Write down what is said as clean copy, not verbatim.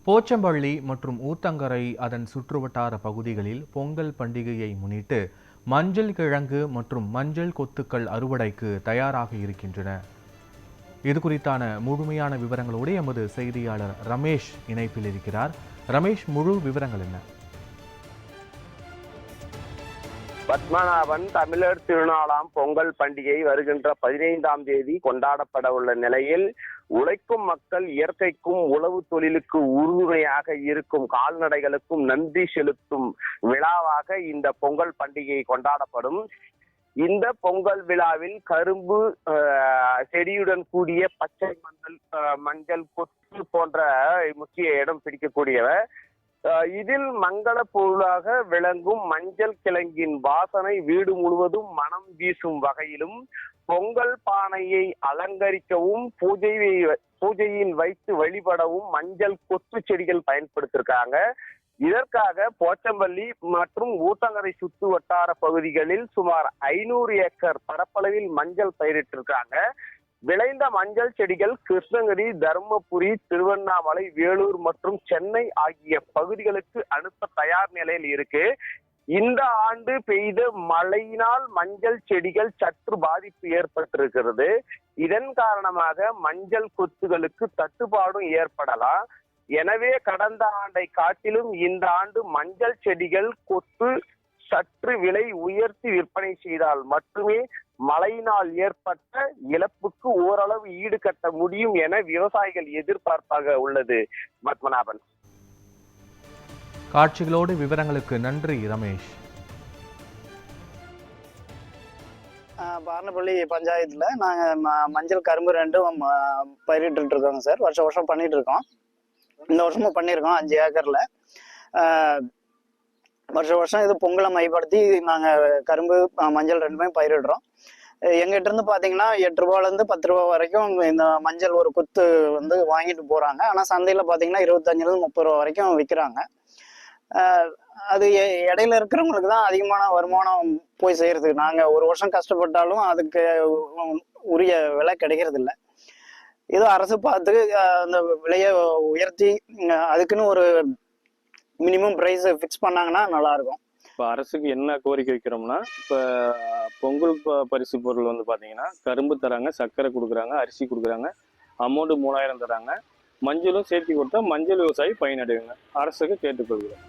போச்சம்பள்ளி மற்றும் ஊத்தங்கரை அதன் சுற்றுவட்டார பகுதிகளில் பொங்கல் பண்டிகையை முன்னிட்டு மஞ்சள் கிழங்கு மற்றும் மஞ்சள் கொத்துக்கள் அறுவடைக்கு தயாராக இருக்கின்றன. இது குறித்தான முழுமையான விவரங்களோடு எமது செய்தியாளர் ரமேஷ் இணைப்பில் இருக்கிறார். ரமேஷ், முழு விவரங்கள் என்ன? பத்மநாபன் தமிழர் திருநாளாம் பொங்கல் பண்டிகை வருகின்ற 15ஆம் தேதி கொண்டாடப்பட உள்ள நிலையில் உழைக்கும் மக்கள் இயற்கைக்கும் உழவு தொழிலுக்கு உறுதுணையாக இருக்கும் கால்நடைகளுக்கும் நன்றி செலுத்தும் விழாவாக இந்த பொங்கல் பண்டிகை கொண்டாடப்படும். இந்த பொங்கல் விழாவில் கரும்பு செடியுடன் கூடிய பச்சை மஞ்சள் கொத்து போன்ற முக்கிய இடம் பிடிக்கக்கூடியவர். இதில் மங்கள பொருளாக விளங்கும் மஞ்சள் கிழங்கின் வாசனை வீடு முழுவதும் மனம் வீசும் வகையிலும் பொங்கல் பானையை அலங்கரிக்கவும் பூஜையில் வைத்து வழிபடவும் மஞ்சள் கொத்து செடிகள் பயன்படுத்திருக்காங்க. இதற்காக போச்சம்பள்ளி மற்றும் ஊத்தங்கரை சுற்று வட்டார பகுதிகளில் சுமார் 500 ஏக்கர் பரப்பளவில் மஞ்சள் பயிரிட்டிருக்காங்க. விளைந்த மஞ்சள் செடிகள் கிருஷ்ணகிரி, தருமபுரி, திருவண்ணாமலை, வேலூர் மற்றும் சென்னை ஆகிய பகுதிகளுக்கு அனுப்ப தயார் நிலையில் இருக்கு. இந்த ஆண்டு பெய்த மழையினால் மஞ்சள் செடிகள் சற்று பாதிப்பு ஏற்பட்டிருக்கிறது. இதன் காரணமாக மஞ்சள் கொத்துகளுக்கு தட்டுப்பாடும் ஏற்படலாம். எனவே கடந்த ஆண்டை காட்டிலும் இந்த ஆண்டு மஞ்சள் செடிகள் கொத்து சற்று விலை உயர்த்தி விற்பனை செய்தால் மட்டுமே மழையினால் ஏற்பட்ட இழப்புக்கு ஓரளவு ஈடுகட்ட முடியும் என விவசாயிகள் எதிர்பார்ப்பாக உள்ளது. பத்மநாபன். காட்சிகளோடு விவரங்களுக்கு நன்றி ரமேஷ். பார்னப்பள்ளி பஞ்சாயத்துல நாங்க மஞ்சள் கரும்பு ரெண்டும் பயிரிட்டு இருக்கோங்க சார். வருஷம் பண்ணிட்டு இருக்கோம். இந்த வருஷமும் பண்ணியிருக்கோம் 5 ஏக்கர்ல. வருஷம் இது பொங்கலை மையப்படுத்தி நாங்க கரும்பு மஞ்சள் ரெண்டுமே பயிரிடுறோம். எங்கிட்ட இருந்து பாத்தீங்கன்னா 8 ரூபாயில 10 ரூபாய் வரைக்கும் இந்த மஞ்சள் ஒரு குத்து வாங்கிட்டு போறாங்க. ஆனா சந்தையில பாத்தீங்கன்னா 25 30 ரூபா வரைக்கும் விற்கிறாங்க. அது இடையில இருக்கிறவங்களுக்கு தான் அதிகமான வருமானம் போய் செய்யறது. நாங்க ஒரு வருஷம் கஷ்டப்பட்டாலும் அதுக்கு உரிய விலை கிடைக்கிறது இல்லை. ஏதோ அரசு பார்த்து அந்த விலையை உயர்த்தி அதுக்குன்னு ஒரு மினிமம் பிரைஸ் ஃபிக்ஸ் பண்ணாங்கன்னா நல்லா இருக்கும். இப்போ அரசுக்கு என்ன கோரிக்கை வைக்கிறோம்னா, இப்போ பொங்கல் பரிசு பொருள் பார்த்தீங்கன்னா கரும்பு தராங்க, சர்க்கரை கொடுக்குறாங்க, அரிசி கொடுக்குறாங்க, அமௌண்ட் 3000 தராங்க. மஞ்சளும் சேர்த்து கொடுத்தா மஞ்சள் விவசாயி பயனடைவாங்க. அரசுக்கு கேட்டுக்கொள்கிறோம்.